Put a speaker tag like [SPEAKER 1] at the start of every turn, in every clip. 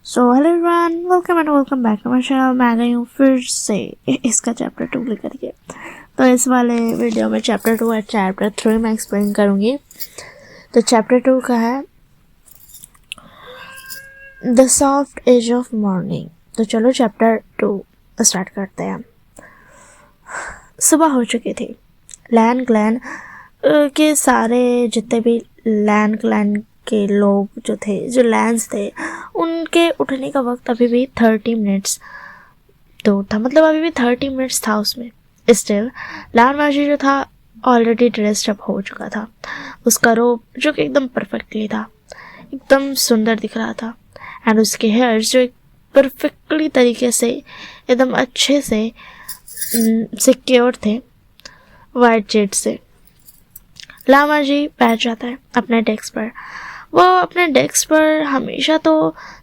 [SPEAKER 1] So hello everyone, welcome and welcome back to my channel. मैं आ गई हूँ फिर से इसका चैप्टर 2 लेकर के। तो इस वाले वीडियो में चैप्टर 2 और चैप्टर 3 मैं एक्सप्लेन करूँगी। तो चैप्टर 2 का है the soft edge of morning. तो चलो चैप्टर 2 स्टार्ट करते हैं। सुबह हो चुकी थी। लैन क्लैन के सारे जितने भी लैन क्लैन के लोग जो थे, जो लैंस थे, उनके उठने का वक्त अभी भी 30 मिनट्स दूर था। मतलब अभी भी 30 मिनट्स था उसमें। स्टिल लाल माजी जो था ऑलरेडी ड्रेस्ड अप हो चुका था। उसका रोब जो कि एकदम परफेक्टली था, एकदम सुंदर दिख रहा था। एंड उसके हेयर्स जो एक परफेक्टली तरीके से एकदम अच्छे से सिक्योर थे वाइट जेट से। लामा जी बैठ जाता है अपने डेस्क पर। वो अपने डेस्क पर हमेशा तो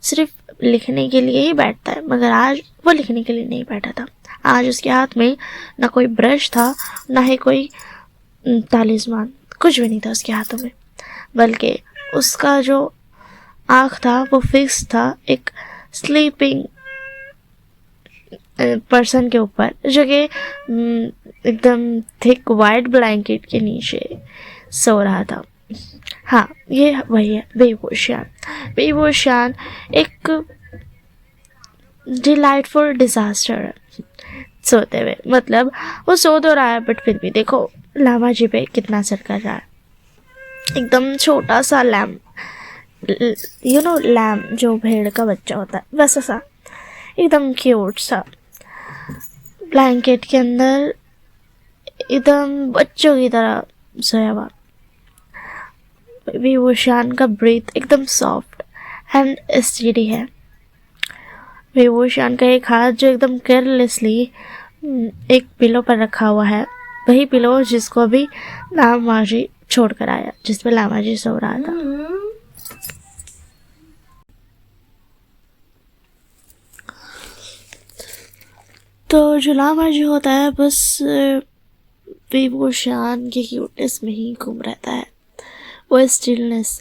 [SPEAKER 1] सिर्फ लिखने के लिए ही बैठता है, मगर आज वो लिखने के लिए नहीं बैठा था। आज उसके हाथ में ना कोई ब्रश था, ना ही कोई तालिस्मान, कुछ भी नहीं था उसके हाथों में। बल्कि उसका जो आँख था वो फिक्स था एक स्लीपिंग पर्सन के ऊपर, जो कि एकदम थिक वाइट ब्लैंकेट के नीचे सो रहा था। हाँ, ये वही है बेहोशान। बेहोशान एक डिलाइटफुल डिजास्टर सोते हुए। मतलब वो सो तो रहा है, बट फिर भी देखो लामा जी पे कितना असर कर रहा है। एकदम छोटा सा लैम, लैम जो भेड़ का बच्चा होता है वैसा सा, एकदम क्यूट सा, ब्लैंकेट के अंदर एकदम बच्चों की तरह सोया हुआ। बेहोशान का ब्रीथ एकदम सॉफ्ट एंड स्टेडी है। बेहोशान का एक हाथ जो एकदम केयरलेसली एक पिलो पर रखा हुआ है, वही पिलो जिसको अभी लामाजी छोड़ कर आया, जिसपे लामाजी सो रहा था। तो जो लामाजी होता है बस बेहोशान के क्यूटनेस में ही घूम रहता है। वो स्टिलनेस,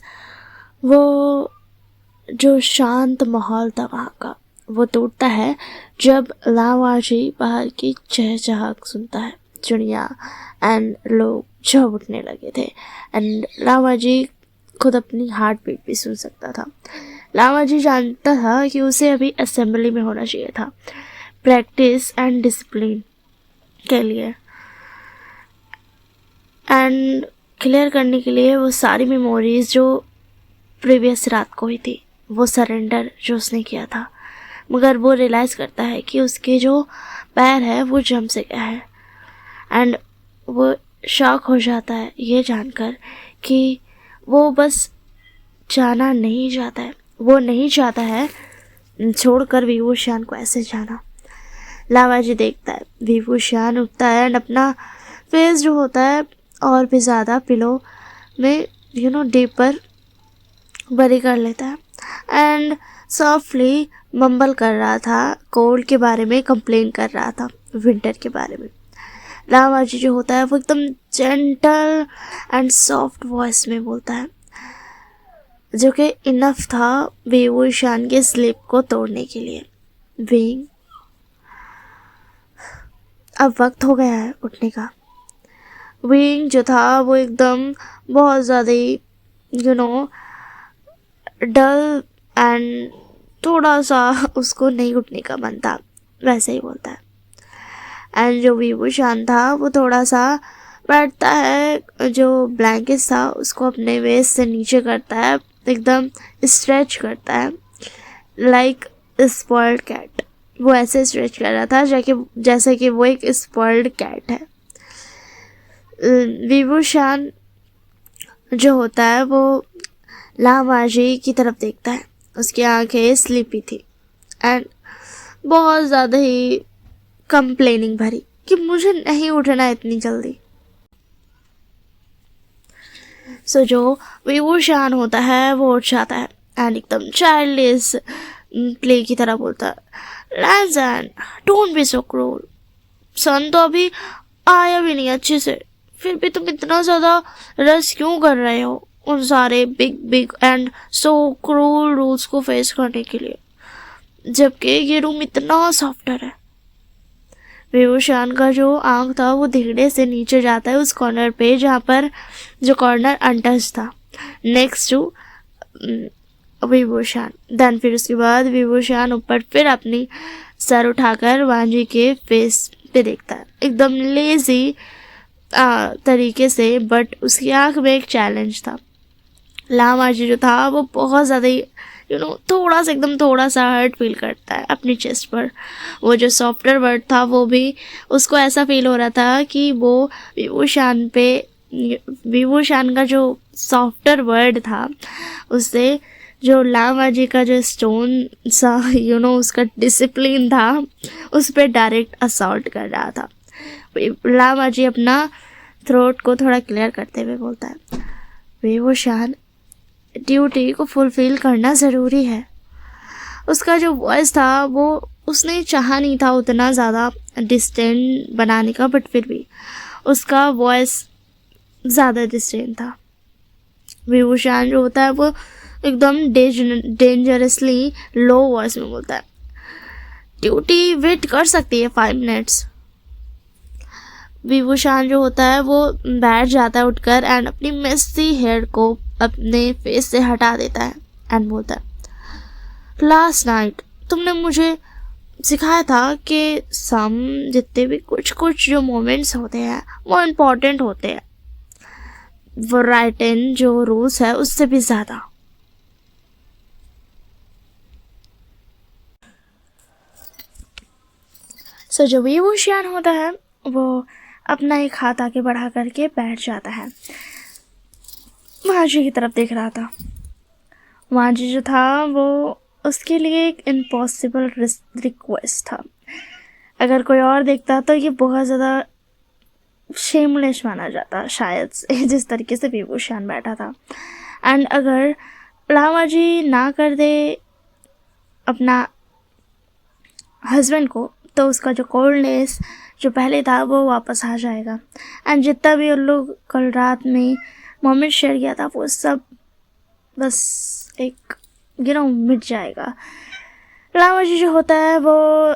[SPEAKER 1] वो जो शांत माहौल था वहाँ का, वो टूटता है जब लामाजी बाहर की चहचहाट सुनता है। चिड़िया एंड लोग झप उठने लगे थे। एंड लामाजी खुद अपनी हार्ट बीट भी सुन सकता था। लामाजी जानता था कि उसे अभी असेंबली में होना चाहिए था, प्रैक्टिस एंड डिसिप्लिन के लिए, एंड क्लियर करने के लिए वो सारी मेमोरीज जो प्रीवियस रात को ही थी, वो सरेंडर जो उसने किया था। मगर वो रियलाइज़ करता है कि उसके जो पैर है वो जम से गया है। एंड वो शॉक हो जाता है ये जानकर कि वो बस जाना नहीं चाहता है। वो नहीं चाहता है छोड़कर बेहोशान को ऐसे जाना। लामाजी देखता है बेहोशान उठता है एंड अपना फेस जो होता है और भी ज़्यादा पिलो में डीपर बरी कर लेता है। एंड सॉफ्टली मम्बल कर रहा था, कोल्ड के बारे में कंप्लेन कर रहा था, विंटर के बारे में। लामाजी जो होता है वो एकदम जेंटल एंड सॉफ्ट वॉइस में बोलता है, जो कि इनफ था बेहोशान के स्लीप को तोड़ने के लिए। विंग, अब वक्त हो गया है उठने का। विंग जो था वो एकदम बहुत ज़्यादा ही डल एंड थोड़ा सा उसको नहीं उठने का मन था, वैसे ही बोलता है। एंड जो बेहोशान था वो थोड़ा सा बैठता है, जो ब्लैंकेट था उसको अपने वेस्ट से नीचे करता है, एकदम स्ट्रेच करता है लाइक स्पॉइल्ड कैट। वो ऐसे स्ट्रेच कर रहा था जैसे कि वो एक स्पॉइल्ड कैट है। बेहोशान जो होता है वो लामाजी की तरफ देखता है। उसकी आंखें स्लीपी थी एंड बहुत ज़्यादा ही कंप्लेनिंग भरी कि मुझे नहीं उठना इतनी जल्दी। सो जो बेहोशान होता है वो उठ जाता है एंड एकदम चाइल्डिश प्ले की तरह बोलता है, लैंसन डोंट बी सो क्रूल। सन तो अभी आया भी नहीं अच्छे से, फिर भी तुम इतना ज़्यादा रश क्यों कर रहे हो उन सारे big and so cruel rules को फेस करने के लिए। जबकि ये रूम इतना सॉफ्टर है। विभूषण का जो आंख था वो धीरे से नीचे जाता है उस कॉर्नर पे जहाँ पर जो कॉर्नर अनटच था नेक्स्ट टू विभूषण। देन फिर उसके बाद विभूषण ऊपर फिर अपनी सर उठाकर वांजी के फेस पे देखता है एकदम लेजी तरीके से, बट उसकी आंख में एक चैलेंज था। लामाजी जो था वो बहुत ज़्यादा ही थोड़ा सा एकदम थोड़ा सा हर्ट फील करता है अपनी चेस्ट पर। वो जो सॉफ्टवेयर वर्ड था वो भी उसको ऐसा फील हो रहा था कि वो विभूषण का जो सॉफ्टवेयर वर्ड था उससे जो लामाजी का जो स्टोन सा उसका डिसिप्लिन था उस पर डायरेक्ट असॉल्ट कर रहा था। लामाजी अपना थ्रोट को थोड़ा क्लियर करते हुए बोलता है, विभूषण ड्यूटी को फुलफिल करना ज़रूरी है। उसका जो वॉइस था वो उसने चाहा नहीं था उतना ज़्यादा डिस्टेंट बनाने का, बट फिर भी उसका वॉइस ज़्यादा डिस्टेंट था। विभूषण जो होता है वो एकदम डेंजरसली लो वॉइस में बोलता है, ड्यूटी वेट कर सकती है 5 मिनट्स। विभूषण जो होता है वो बैठ जाता है उठकर एंड अपनी मेसी हेयर को अपने फेस से हटा देता है एंड बोलता है, लास्ट नाइट तुमने मुझे सिखाया था कि जितने भी कुछ जो मोमेंट्स होते हैं वो इम्पोर्टेंट होते हैं, वो राइटन जो रूल्स है उससे भी ज़्यादा। सो जो विभूषण होता है वो अपना एक हाथ आगे बढ़ा करके बैठ जाता है। वांजी की तरफ देख रहा था। वांजी जो था वो उसके लिए एक इम्पॉसिबल रिक्वेस्ट था। अगर कोई और देखता तो ये बहुत ज़्यादा शेमलेस माना जाता शायद से, जिस तरीके से विभूषण बैठा था। एंड अगर लामाजी ना कर दे अपना हस्बैंड को तो उसका जो कोल्डनेस जो पहले था वो वापस आ जाएगा एंड जितना भी उन लोग कल रात में मोमेंट शेयर किया था वो सब बस एक मिट जाएगा। लामाजी जो होता है वो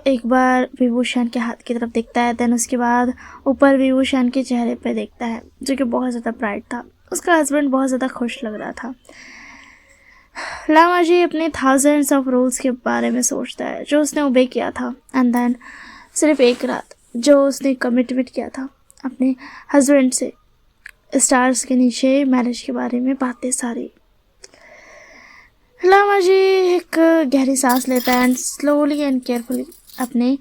[SPEAKER 1] एक बार विभूषण के हाथ की तरफ देखता है, देन उसके बाद ऊपर विभूषण के चेहरे पे देखता है जो कि बहुत ज़्यादा ब्राइट था। उसका हस्बैंड बहुत ज़्यादा खुश लग रहा था। लामाजी अपने थाउजेंड्स ऑफ रूल्स के बारे में सोचता है जो उसने ओबे किया था एंड देन सिर्फ एक रात जो उसने कमिटमेंट किया था अपने हस्बैंड से, स्टार्स के नीचे मैरिज के बारे में बातें सारी। लामाजी एक गहरी सांस लेता है एंड स्लोली एंड केयरफुली अपने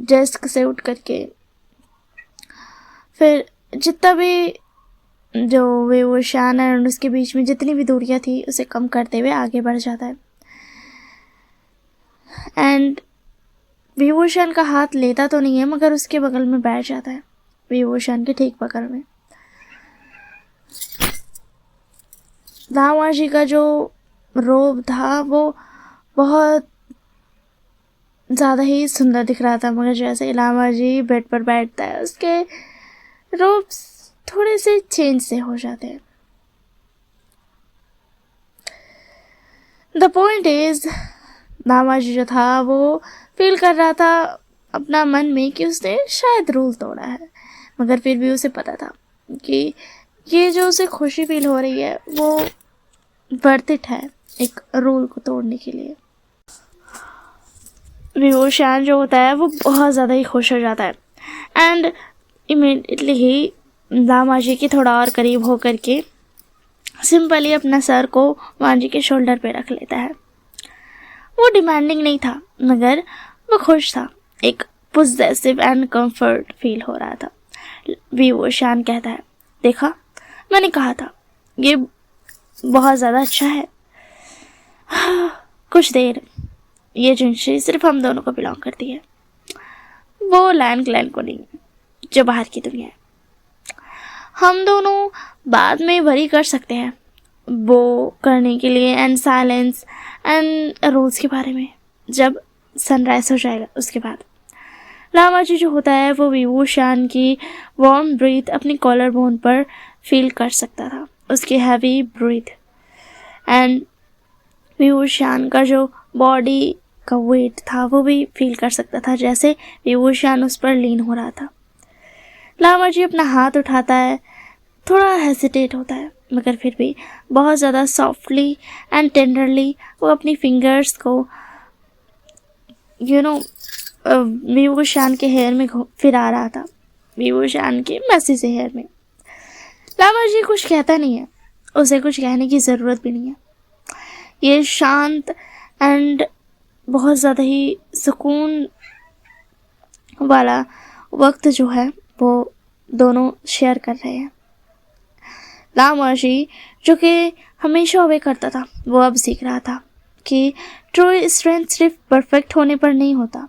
[SPEAKER 1] डेस्क से उठ करके फिर जितना भी जो विभूषण और उसके बीच में जितनी भी दूरियां थी उसे कम करते हुए आगे बढ़ जाता है एंड विभूषण का हाथ लेता तो नहीं है मगर उसके बगल में बैठ जाता है, विभूषण के ठीक बगल में। लामाजी का जो रोब था वो बहुत ज़्यादा ही सुंदर दिख रहा था, मगर जैसे लामाजी बेड पर बैठता है उसके रोब्स थोड़े से चेंज से हो जाते हैं। द पॉइंट इज लामाजी जो था वो फील कर रहा था अपना मन में कि उसने शायद रूल तोड़ा है, मगर फिर भी उसे पता था कि ये जो उसे खुशी फील हो रही है वो वर्थ इट है एक रूल को तोड़ने के लिए। विभूषण जो होता है वो बहुत ज़्यादा ही खुश हो जाता है एंड इमीडिएटली ही लामाजी के थोड़ा और करीब हो करके सिंपली अपना सर को वांजी के शोल्डर पे रख लेता है। वो डिमांडिंग नहीं था मगर वो खुश था, एक पोजेसिव एंड कंफर्ट फील हो रहा था। विभूषण कहता है, देखा मैंने कहा था ये बहुत ज़्यादा अच्छा है। कुछ देर ये जिंदगी सिर्फ हम दोनों को बिलोंग करती है, वो लैन क्लैन को नहीं जो बाहर की दुनिया है। हम दोनों बाद में वरी कर सकते हैं वो करने के लिए एंड साइलेंस एंड रूल्स के बारे में जब सनराइज हो जाएगा। उसके बाद लामाजी जो होता है वो विभूषण की वार्म ब्रीथ अपनी कॉलर बोन पर फील कर सकता था, उसकी हैवी ब्रीथ एंड विभूषण का जो बॉडी का वेट था वो भी फील कर सकता था, जैसे विभूषण उस पर लीन हो रहा था। लामाजी अपना हाथ उठाता है, थोड़ा हेसिटेट होता है, मगर फिर भी बहुत ज़्यादा सॉफ्टली एंड टेंडरली वो अपनी फिंगर्स को विभूषण के हेयर में फिरा रहा था, विभूषण के मैसी से हेयर में। लामाजी कुछ कहता नहीं है, उसे कुछ कहने की ज़रूरत भी नहीं है। ये शांत एंड बहुत ज़्यादा ही सुकून वाला वक्त जो है वो दोनों शेयर कर रहे हैं। लामाजी जो कि हमेशा ओबे करता था, वो अब सीख रहा था कि ट्रू स्ट्रेंथ सिर्फ परफेक्ट होने पर नहीं होता,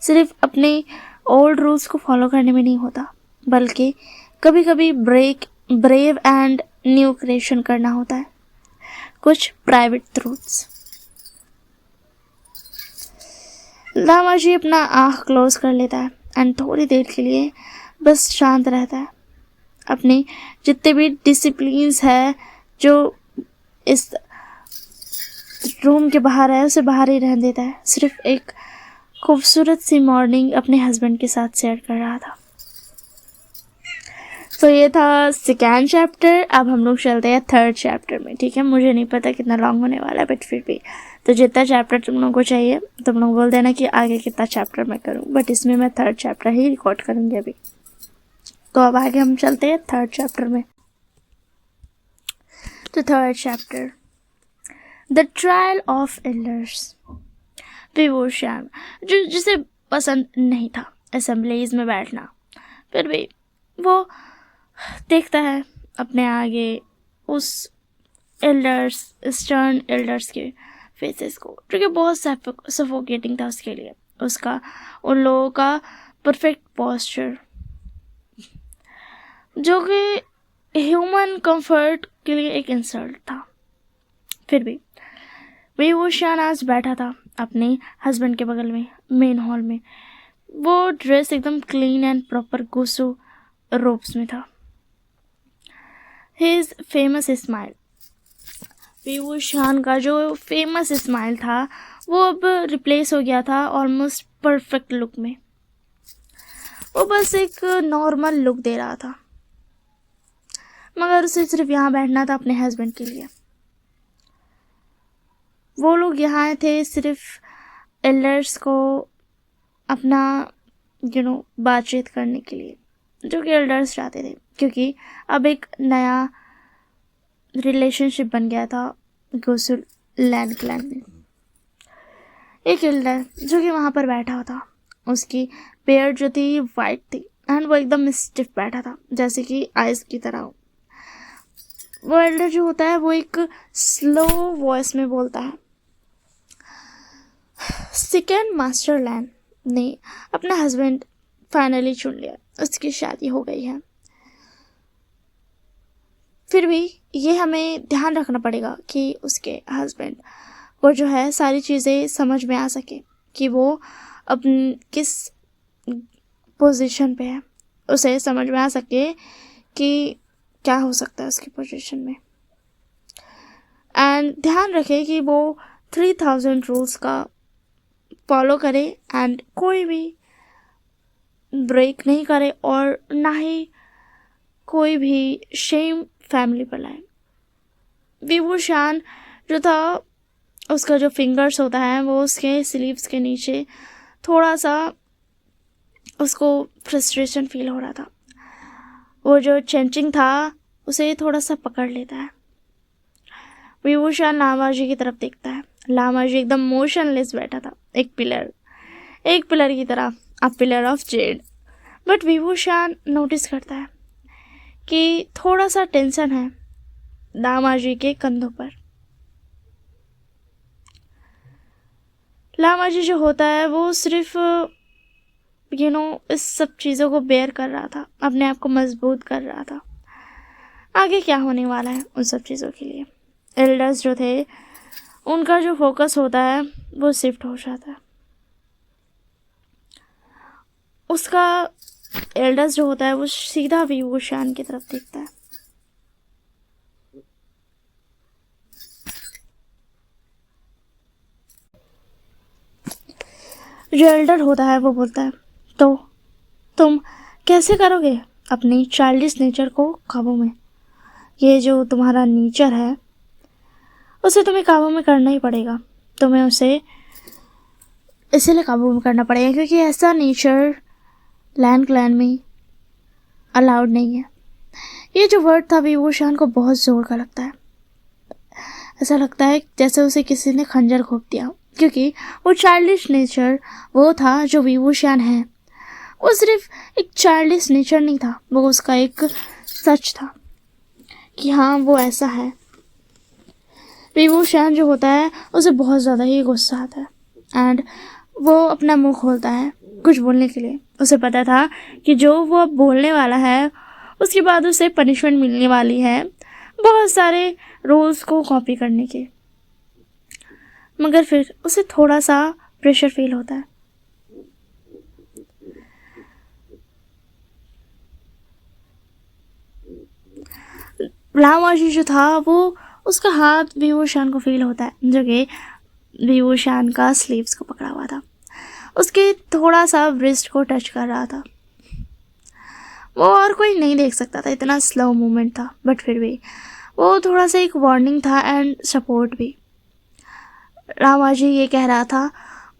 [SPEAKER 1] सिर्फ अपने ओल्ड रूल्स को फॉलो करने में नहीं होता, बल्कि कभी कभी ब्रेव एंड न्यू क्रिएशन करना होता है, कुछ प्राइवेट ट्रूथ्स। लामाजी अपना आँख क्लोज कर लेता है एंड थोड़ी देर के लिए बस शांत रहता है। अपने जितने भी डिसिप्लिन्स है जो इस रूम के बाहर है उसे बाहर ही रहने देता है, सिर्फ एक खूबसूरत सी मॉर्निंग अपने हस्बैंड के साथ शेयर कर रहा था। तो ये था सेकेंड चैप्टर। अब हम लोग चलते हैं थर्ड चैप्टर में, ठीक है। मुझे नहीं पता कितना लॉन्ग होने वाला है, बट फिर भी तो जितना चैप्टर तुम लोगों को चाहिए तुम लोग बोल देना कि आगे कितना चैप्टर मैं करूँ, बट इसमें मैं थर्ड चैप्टर ही रिकॉर्ड करूँगी अभी। तो अब आगे हम चलते हैं थर्ड चैप्टर में। तो third chapter, the trial of elders. Vibhushan जिसे पसंद नहीं था असेंबलीज में बैठना, फिर भी वो देखता है अपने आगे उस एल्डर्स, स्टर्न एल्डर्स के फेसेस को, जो कि बहुत सफोकेटिंग था उसके लिए। उसका उन लोगों का परफेक्ट पोस्चर जो कि ह्यूमन कंफर्ट के लिए एक इंसल्ट था। फिर भी विभूषण आज बैठा था अपने हस्बैंड के बगल में मेन हॉल में। वो ड्रेस एकदम क्लीन एंड प्रॉपर गुस्सो रोब्स में था। हिज फेमस स्माइल, विभूषण का जो फेमस स्माइल था वो अब रिप्लेस हो गया था ऑलमोस्ट परफेक्ट लुक में। वो बस एक नॉर्मल लुक दे रहा था, मगर उसे सिर्फ यहाँ बैठना था अपने हस्बैंड के लिए। वो लोग यहाँ आए थे सिर्फ एल्डर्स को अपना बातचीत करने के लिए, जो कि एल्डर्स चाहते थे, क्योंकि अब एक नया रिलेशनशिप बन गया था गोसुल लैंड क्लैन में। एक एल्डर जो कि वहाँ पर बैठा था, उसकी पेयर जो थी वाइट थी एंड वो एकदम स्टिफ बैठा था, जैसे कि आइस की तरह हो। वो एल्डर जो होता है वो एक स्लो वॉइस में बोलता है। सेकेंड मास्टर लैंड ने अपना हस्बैंड फाइनली चुन लिया, उसकी शादी हो गई है। फिर भी ये हमें ध्यान रखना पड़ेगा कि उसके हस्बैंड को जो है सारी चीज़ें समझ में आ सके कि वो अपन किस पोजीशन पे है, उसे समझ में आ सके कि क्या हो सकता है उसकी पोजीशन में। एंड ध्यान रखे कि वो 3000 रूल्स का फॉलो करे एंड कोई भी ब्रेक नहीं करे और ना ही कोई भी शेम फैमिली पर लाए। विभूषण जो था उसका जो फिंगर्स होता है वो उसके स्लीव्स के नीचे थोड़ा सा उसको फ्रस्ट्रेशन फील हो रहा था। वो जो चेंचिंग था उसे थोड़ा सा पकड़ लेता है। विभूषण लामाजी की तरफ देखता है। लामाजी एकदम मोशनलेस बैठा था, एक पिलर की तरह, a pillar of jade. But Vibhushan notice करता है कि थोड़ा सा टेंशन है लामाजी के कंधों पर। लामाजी जो होता है वो सिर्फ इस सब चीज़ों को बेयर कर रहा था, अपने आप को मजबूत कर रहा था। आगे क्या होने वाला है उन सब चीज़ों के लिए एल्डर्स जो थे उनका जो फोकस होता है वो शिफ्ट हो जाता है। उसका एल्डर्स जो होता है वो सीधा विभूषण की तरफ देखता है। जो एल्डर होता है वो बोलता है, तो तुम कैसे करोगे अपनी चाइल्डिश नेचर को काबू में? ये जो तुम्हारा नेचर है उसे तुम्हें काबू में करना ही पड़ेगा। तुम्हें उसे इसीलिए काबू में करना पड़ेगा क्योंकि ऐसा नेचर लैन क्लैन में अलाउड नहीं है। ये जो वर्ड था विभूषण को बहुत जोर का लगता है। ऐसा लगता है जैसे उसे किसी ने खंजर घोंप दिया, क्योंकि वो चाइल्डिश नेचर वो था जो विभूषण है। वो सिर्फ एक चाइल्डिश नेचर नहीं था, वो उसका एक सच था कि हाँ वो ऐसा है। विभूषण जो होता है उसे बहुत ज़्यादा ही गुस्सा आता है एंड वो अपना मुंह खोलता है कुछ बोलने के लिए। उसे पता था कि जो वो अब बोलने वाला है उसके बाद उसे पनिशमेंट मिलने वाली है, बहुत सारे रूल्स को कॉपी करने के। मगर फिर उसे थोड़ा सा प्रेशर फील होता है। रामाजी जो था वो उसका हाथ विभूषण को फील होता है, जो कि विभूषण का स्लीव्स को पकड़ा हुआ था, उसके थोड़ा सा रिस्ट को टच कर रहा था। वो और कोई नहीं देख सकता था, इतना स्लो मूवमेंट था, बट फिर भी वो थोड़ा सा एक वार्निंग था एंड सपोर्ट भी। रामाजी ये कह रहा था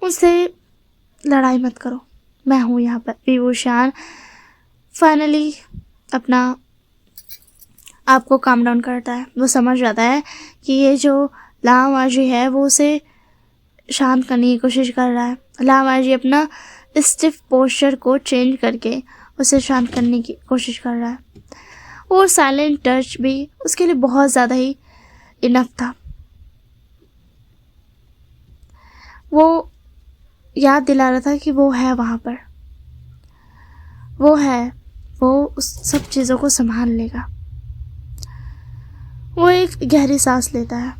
[SPEAKER 1] मुझसे लड़ाई मत करो, मैं हूँ यहाँ पर। विभूषण फाइनली अपना आपको काम डाउन करता है। वो समझ जाता है कि ये जो रामाजी है वो उसे शांत करने की कोशिश कर रहा है। रामाजी अपना स्टिफ पोस्चर को चेंज करके उसे शांत करने की कोशिश कर रहा है। वो साइलेंट टच भी उसके लिए बहुत ज़्यादा ही इनफ था। वो याद दिला रहा था कि वो है वहाँ पर, वो है, वो उस सब चीज़ों को संभाल लेगा। वो एक गहरी सांस लेता है,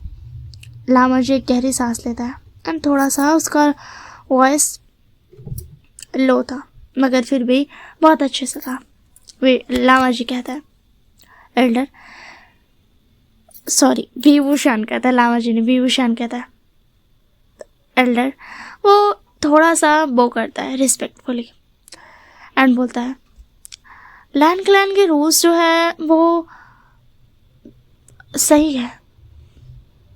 [SPEAKER 1] लामाजी एक गहरी सांस लेता है एंड थोड़ा सा उसका वॉइस लो था मगर फिर भी बहुत अच्छे से था। वे लामाजी कहता है, एल्डर, सॉरी विभूषण कहता है, लामाजी ने विभूषण कहता है, एल्डर। वो थोड़ा सा बो करता है रिस्पेक्टफुली एंड बोलता है, लैंड क्लैन के रूल्स जो है वो सही है,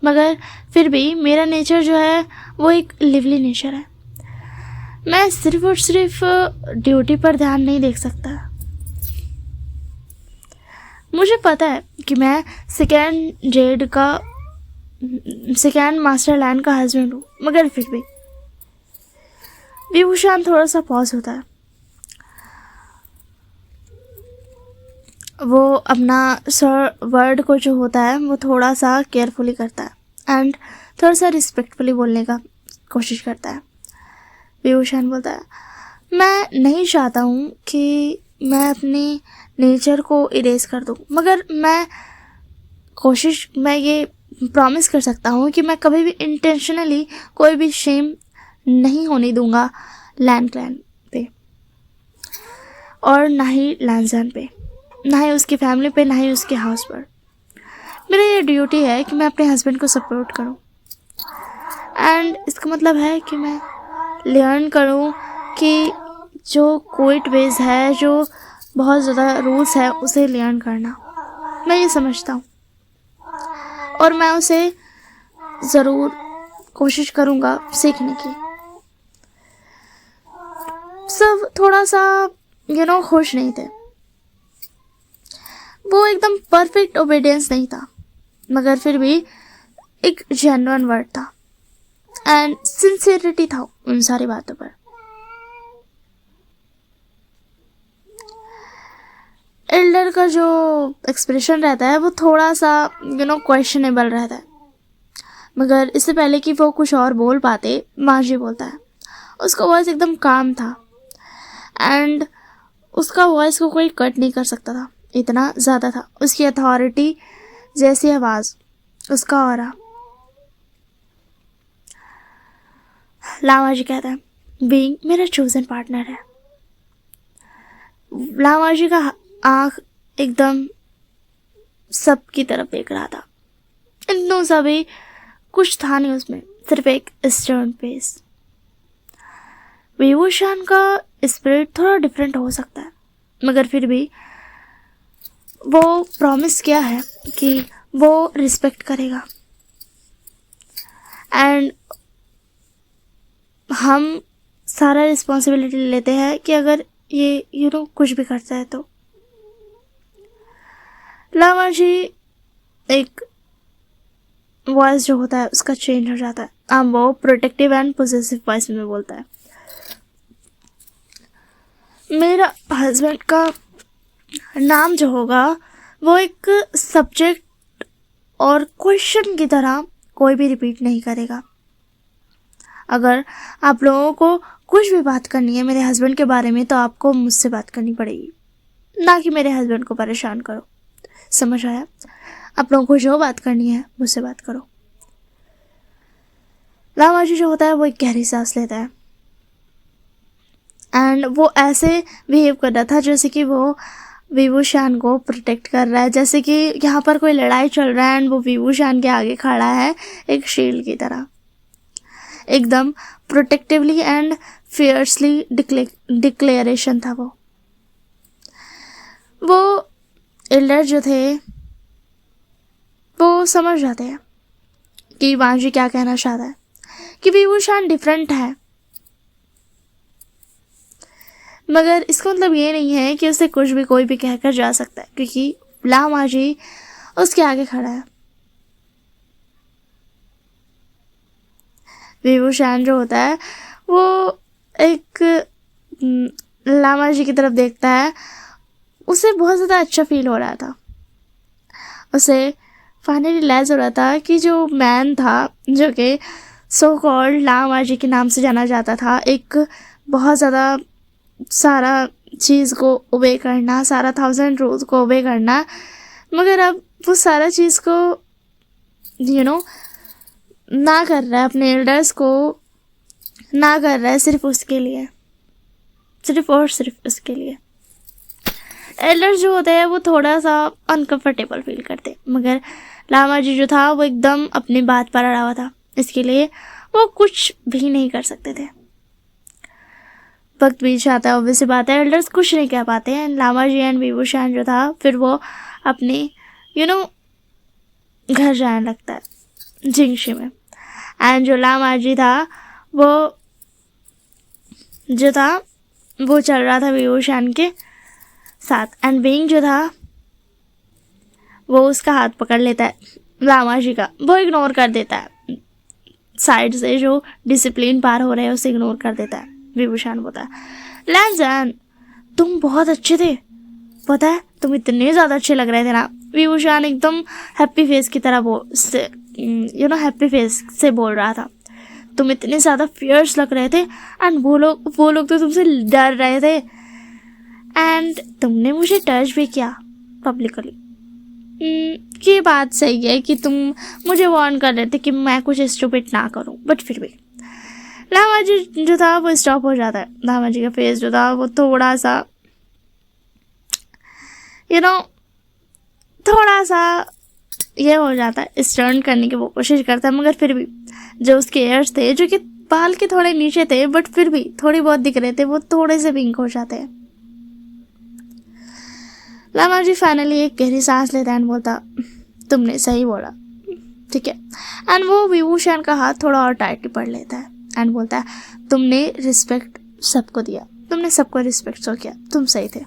[SPEAKER 1] मगर फिर भी मेरा नेचर जो है वो एक लिवली नेचर है। मैं सिर्फ और सिर्फ ड्यूटी पर ध्यान नहीं देख सकता। मुझे पता है कि मैं सेकेंड मास्टर लैंड का हस्बैंड हूँ, मगर फिर भी। विभूषण थोड़ा सा पॉज होता है। वो अपना वर्ड को जो होता है वो थोड़ा सा केयरफुली करता है एंड थोड़ा सा रिस्पेक्टफुली बोलने का कोशिश करता है। विभूषण बोलता है, मैं नहीं चाहता हूँ कि मैं अपनी नेचर को इरेज कर दूँ, मगर मैं ये प्रॉमिस कर सकता हूँ कि मैं कभी भी इंटेंशनली कोई भी शेम नहीं होने दूँगा लैंड क्लैन पे, और ना ही लैंडजन पे, ना ही उसकी फैमिली पे, ना ही उसके हाउस पर। मेरा ये ड्यूटी है कि मैं अपने हस्बैंड को सपोर्ट करूं एंड इसका मतलब है कि मैं लर्न करूं कि जो क्विट वेज है, जो बहुत ज़्यादा रूल्स है, उसे लर्न करना। मैं ये समझता हूँ और मैं उसे ज़रूर कोशिश करूँगा सीखने की। सब थोड़ा सा खुश नहीं थे। वो एकदम परफेक्ट ओबीडियंस नहीं था, मगर फिर भी एक जेन्युइन वर्ड था एंड सिंसियरिटी था उन सारी बातों पर। एल्डर का जो एक्सप्रेशन रहता है वो थोड़ा सा क्वेश्चनेबल रहता है, मगर इससे पहले कि वो कुछ और बोल पाते, माजी बोलता है। उसका वॉइस एकदम काम था एंड उसका वॉइस को कोई कट नहीं कर सकता था, इतना ज़्यादा था उसकी अथॉरिटी जैसी आवाज़, उसका ऑरा। लामाजी कहता है, बीइंग मेरा चोजन पार्टनर है। लामाजी का आँख एकदम सबकी तरफ देख रहा था। इतनों सभी कुछ था नहीं उसमें, सिर्फ एक स्टर्न फेस। विभूषण का स्पिरिट थोड़ा डिफरेंट हो सकता है, मगर फिर भी वो प्रॉमिस किया है कि वो रिस्पेक्ट करेगा। एंड हम सारा रिस्पॉन्सिबिलिटी लेते हैं कि अगर ये कुछ भी करता है तो। लामा जी एक वॉइस जो होता है उसका चेंज हो जाता है। अब वो प्रोटेक्टिव एंड पोजेसिव वॉइस में बोलता है, मेरा हस्बैंड का नाम जो होगा वो एक सब्जेक्ट और क्वेश्चन की तरह कोई भी रिपीट नहीं करेगा। अगर आप लोगों को कुछ भी बात करनी है मेरे हस्बैंड के बारे में तो आपको मुझसे बात करनी पड़ेगी, ना कि मेरे हस्बैंड को परेशान करो। समझ आया? आप लोगों को जो बात करनी है मुझसे बात करो। लामा जी जो होता है वो एक गहरी सांस लेता है एंड वो ऐसे बिहेव कर रहा था जैसे कि वो विभूषण को प्रोटेक्ट कर रहा है, जैसे कि यहाँ पर कोई लड़ाई चल रहा है एंड वो विभूषण के आगे खड़ा है एक शील्ड की तरह। एकदम प्रोटेक्टिवली एंड फियर्सली डिक्लेरेशन था वो एल्डर जो थे वो समझ जाते हैं कि वांजी क्या कहना चाहता है, कि विभूषण डिफरेंट है, मगर इसका मतलब ये नहीं है कि उसे कुछ भी कोई भी कहकर जा सकता है, क्योंकि लामा जी उसके आगे खड़ा है। विभूषण जो होता है वो एक लामा जी की तरफ देखता है, उसे बहुत ज़्यादा अच्छा फील हो रहा था। उसे फाइनली रियलाइज हो रहा था कि जो मैन था जो कि सो कॉल्ड लामा जी के नाम से जाना जाता था, एक बहुत ज़्यादा सारा चीज़ को ओबे करना, सारा 1000 रूल्स को ओबे करना, मगर अब वो सारा चीज़ को ना कर रहा है, अपने एल्डर्स को ना कर रहा है सिर्फ उसके लिए, सिर्फ और सिर्फ उसके लिए। एल्डर्स जो होते हैं वो थोड़ा सा अनकंफर्टेबल फील करते, मगर लामा जी जो था वो एकदम अपनी बात पर अड़ा हुआ था, इसके लिए वो कुछ भी नहीं कर सकते थे। वक्त बीत जाता है, ऑब्वियस सी बात है, एल्डर्स कुछ नहीं कह पाते हैं। लामा जी एंड विभूषण जो था फिर वो अपनी घर जाने लगता है जिंगशी में। एंड जो लामा जी था वो चल रहा था विभूषण के साथ, एंड बिंग जो था वो उसका हाथ पकड़ लेता है लामा जी का, वो इग्नोर कर देता है साइड से, जो डिसिप्लिन पार हो रहे हैं उसे इग्नोर कर देता है। विभूषण बोलता है, लैंजन तुम बहुत अच्छे थे, पता है तुम इतने ज़्यादा अच्छे लग रहे थे ना। विभूषण एकदम हैप्पी फेस की तरह हैप्पी फेस से बोल रहा था, तुम इतने ज़्यादा फियर्स लग रहे थे एंड वो लोग तो तुमसे डर रहे थे, एंड तुमने मुझे टच भी किया पब्लिकली। ये बात सही है कि तुम मुझे वार्न कर रहे थे कि मैं कुछ स्टूपिड ना करूं, बट फिर भी लामा जी जो था वो स्टॉप हो जाता है। लामा जी का फेस जो था वो थोड़ा सा थोड़ा सा ये हो जाता है, स्टर्न करने की वो कोशिश करता है, मगर फिर भी जो उसके एयर्स थे जो कि बाल के थोड़े नीचे थे बट फिर भी थोड़ी बहुत दिख रहे थे, वो थोड़े से पिंक हो जाते हैं। लामा जी फाइनली एक गहरी सांस लेता है एंड बोलता, तुमने सही बोला, ठीक है। एंड वो विभूषण का हाथ थोड़ा और टाइट पकड़ लेता है एंड बोलता है, तुमने रिस्पेक्ट सबको दिया, तुमने सबको रिस्पेक्ट शो किया, तुम सही थे।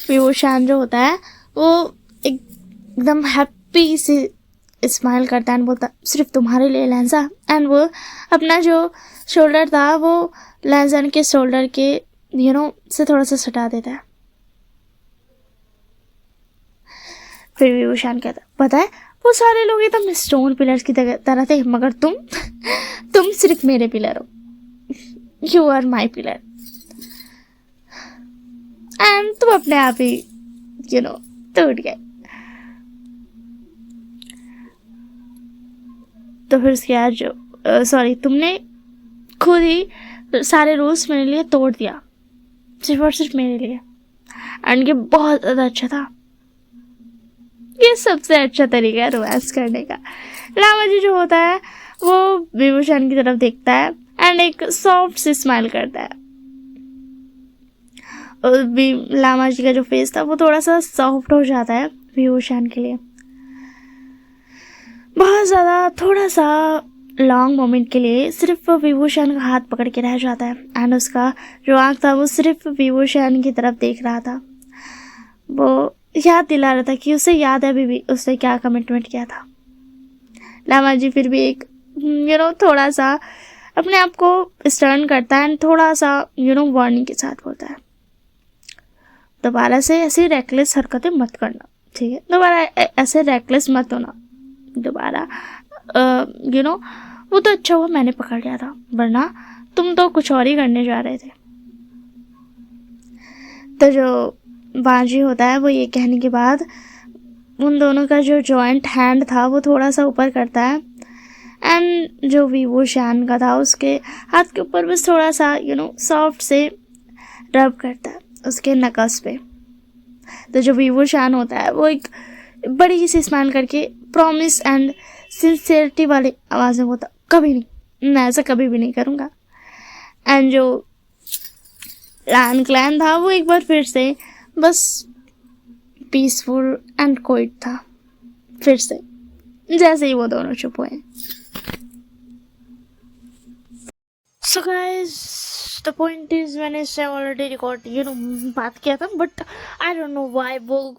[SPEAKER 1] विभूषण जो होता है वो एकदम हैप्पी से स्माइल करता है एंड बोलता, सिर्फ तुम्हारे लिए लैंसा। एंड वो अपना जो शोल्डर था वो लैंसन के शोल्डर के से थोड़ा सा सटा देता है। फिर विभूषण कहता, पता है वो सारे लोग एकदम स्टोन पिलर्स की तरह थे, मगर तुम सिर्फ मेरे पिलर हो, you are my pillar, and तुम अपने आप ही टूट गए। तो फिर उसके बाद तुमने खुद ही सारे रूल्स मेरे लिए तोड़ दिया, सिर्फ और सिर्फ मेरे लिए, एंड ये बहुत ज़्यादा अच्छा था। ये सबसे अच्छा तरीका है रोमांस करने का। लामा जी जो होता है वो विभूषण की तरफ देखता है एंड एक सॉफ्ट सी स्माइल करता है। और भी लामा जी का जो फेस था वो थोड़ा सा सॉफ्ट हो जाता है विभूषण के लिए, बहुत ज़्यादा, थोड़ा सा लॉन्ग मोमेंट के लिए सिर्फ विभूषण का हाथ पकड़ के रह जाता है। एंड उसका जो आँख था वो सिर्फ विभूषण की तरफ देख रहा था। वो याद दिला रहा था कि उसे याद है अभी भी उसने क्या कमिटमेंट किया था। लामा जी फिर भी एक थोड़ा सा अपने आप को स्टर्न करता है एंड थोड़ा सा वार्निंग के साथ बोलता है, दोबारा से ऐसी रेकलेस हरकतें मत करना, ठीक है? दोबारा ऐसे रेकलेस मत होना दोबारा। वो तो अच्छा हुआ मैंने पकड़ लिया था, वरना तुम तो कुछ और ही करने जा रहे थे। तो जो बाजी होता है वो ये कहने के बाद उन दोनों का जो जॉइंट हैंड था वो थोड़ा सा ऊपर करता है एंड जो विभूषण का था उसके हाथ के ऊपर बस थोड़ा सा सॉफ्ट से रब करता है उसके नकस पे। तो जो विभूषण होता है वो एक बड़ी सी स्माइल करके प्रॉमिस एंड सिंसियरिटी वाली आवाज़ में बोलता, कभी नहीं, मैं ऐसा कभी भी नहीं करूँगा। एंड जो लैन क्लैन था वो एक बार फिर से बस पीसफुल एंड क्वाइट था, फिर से जैसे ही वो दोनों चुप हुए। So guys the point is, मैंने इससे ऑलरेडी रिकॉर्ड बात किया था, but I don't know why वो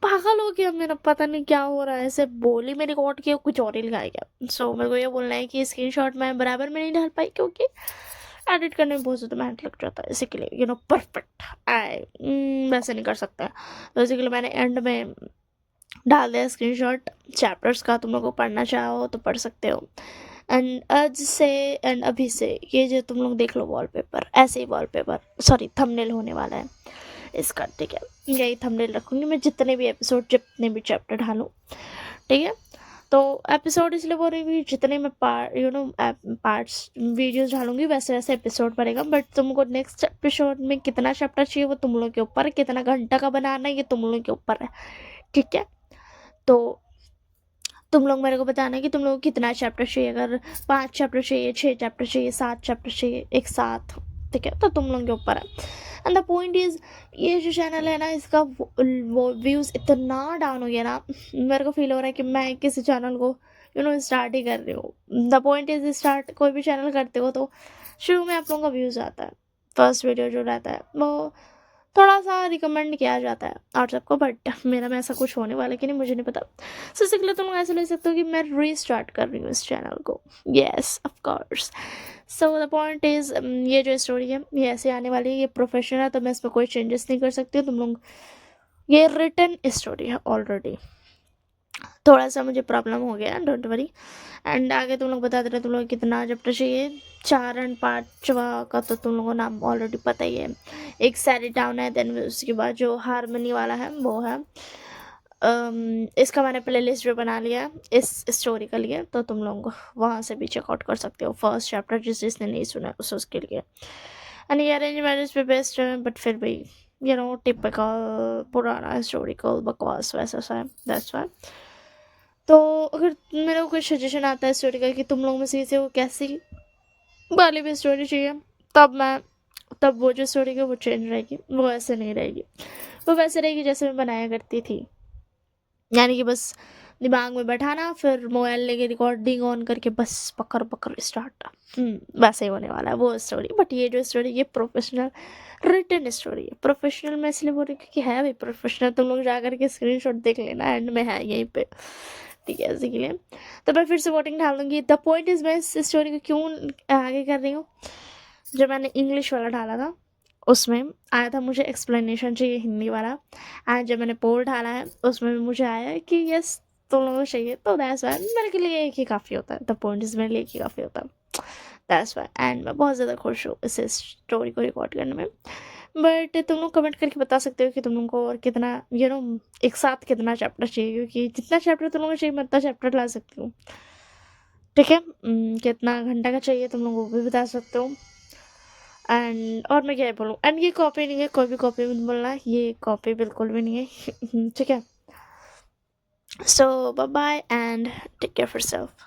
[SPEAKER 1] पागल हो गया, मेरा पता नहीं क्या हो रहा है, ऐसे बोली में रिकॉर्ड किया कुछ और ही लगाया गया। सो मेरे को ये बोलना है कि स्क्रीनशॉट मैं बराबर में नहीं डाल पाई क्योंकि एडिट करने में बहुत ज़्यादा मेहनत लग जाता है, इसी के लिए परफेक्ट वैसे नहीं कर सकता। तो इसी के लिए मैंने एंड में डाल दिया स्क्रीनशॉट चैप्टर्स का, तुम लोग को पढ़ना चाहो तो पढ़ सकते हो। एंड आज से एंड अभी से ये जो तुम लोग देख लो वॉलपेपर, ऐसे ही वॉलपेपर सॉरी थंबनेल होने वाला है इसका, ठीक है? यही थंबनेल रखूँगी मैं जितने भी एपिसोड जितने भी चैप्टर ढालूँ, ठीक है? तो एपिसोड इसलिए बोल रही हूँ जितने मैं पार्ट्स वीडियोस डालूंगी वैसे वैसे एपिसोड पड़ेगा, बट तुमको नेक्स्ट एपिसोड में कितना चैप्टर चाहिए वो तुम लोग के ऊपर है, कितना घंटा का बनाना है ये तुम लोग के ऊपर है, ठीक है? तो तुम लोग मेरे को बताना है कि तुम लोग को कितना चैप्टर चाहिए, अगर 5 चैप्टर चाहिए, 6 चैप्टर चाहिए, 7 चैप्टर चाहिए एक साथ, ठीक है? तो तुम लोग के ऊपर है। एंड द पॉइंट इज़, ये जो चैनल है ना इसका वो व्यूज़ इतना डाउन हो गया ना, मेरे को फील हो रहा है कि मैं किसी चैनल को स्टार्ट ही कर रही हूँ। द पॉइंट इज़, स्टार्ट कोई भी चैनल करते हो तो शुरू में आप लोगों का व्यूज़ आता है, फर्स्ट वीडियो जो रहता है वो थोड़ा सा रिकमेंड किया जाता है और सबको, बट मेरा में ऐसा कुछ होने वाला कि नहीं मुझे नहीं पता। सो इसके लिए तुम लोग ऐसे ले सकते हो कि मैं रीस्टार्ट कर रही हूँ इस चैनल को, yes of course. So the point is, ये जो स्टोरी है ये ऐसे आने वाली है, ये प्रोफेशनल है तो मैं इसमें कोई चेंजेस नहीं कर सकती हूँ। तुम लोग, ये रिटन स्टोरी है ऑलरेडी, थोड़ा सा मुझे प्रॉब्लम हो गया, डोंट वरी। एंड आगे तुम लोग बता दे रहे तुम लोग कितना चैप्टर चाहिए, 4 एंड 5वां का तो तुम लोगों को नाम ऑलरेडी पता ही है। एक सैरी टाउन है, देन उसके बाद जो हारमनी वाला है वो है। इसका मैंने प्ले लिस्ट भी बना लिया है इस स्टोरी के लिए, तो तुम लोग वहाँ से भी चेकआउट कर सकते हो फर्स्ट चैप्टर, जिसने नहीं सुना उसके लिए। एंड ये अरेंज मैरिज पे बेस्ट है, बट फिर भी टिपिकल पुराना हिस्टोरिकल बकवास वैसा सा है, दैट्स वाई। तो अगर मेरे को कोई सजेशन आता है स्टोरी का कि तुम लोग में से वो कैसी वाली भी स्टोरी चाहिए, तब वो जो स्टोरी है वो चेंज रहेगी, वो ऐसे नहीं रहेगी, वो वैसे रहेगी जैसे मैं बनाया करती थी, यानी कि बस दिमाग में बैठाना फिर मोबाइल लेके रिकॉर्डिंग ऑन करके बस पकड़ स्टार्ट, वैसे ही होने वाला है वो स्टोरी। बट ये जो स्टोरी ये प्रोफेशनल रिटन स्टोरी है। प्रोफेशनल मैं इसलिए बोल रही हूँ क्योंकि है भी प्रोफेशनल, तुम लोग जा करके स्क्रीनशॉट देख लेना, एंड में है यहीं पे, ठीक है? इसी के लिए तो मैं फिर से वोटिंग डाल दूँगी। द पॉइंट इज़, मैं इस स्टोरी को क्यों आगे कर रही हूँ, जब मैंने इंग्लिश वाला डाला था उसमें आया था मुझे एक्सप्लेनेशन चाहिए हिंदी वाला, एंड जब मैंने पोल डाला है उसमें भी मुझे आया है कि यस तुम लोगों को चाहिए, तो दैट्स वाई मेरे के लिए एक ही काफ़ी होता है। द पॉइंट इज़, मेरे लिए एक ही काफ़ी होता है, दैट्स वाई। एंड मैं बहुत ज़्यादा खुश हूँ इस स्टोरी को रिकॉर्ड करने में। बट तुम लोग कमेंट करके बता सकते हो कि तुम लोग को और कितना एक साथ कितना चैप्टर चाहिए, क्योंकि जितना चैप्टर तुम लोगों को चाहिए मैं उतना चैप्टर ला सकती हूँ, ठीक है? कितना घंटा का चाहिए तुम लोग वो भी बता सकते हो। एंड और मैं क्या बोलूँ, एंड ये कॉपी नहीं है, कोई भी कॉपी मत बोलना, ये कॉपी बिल्कुल भी नहीं है, ठीक है? So bye bye and take care for yourself.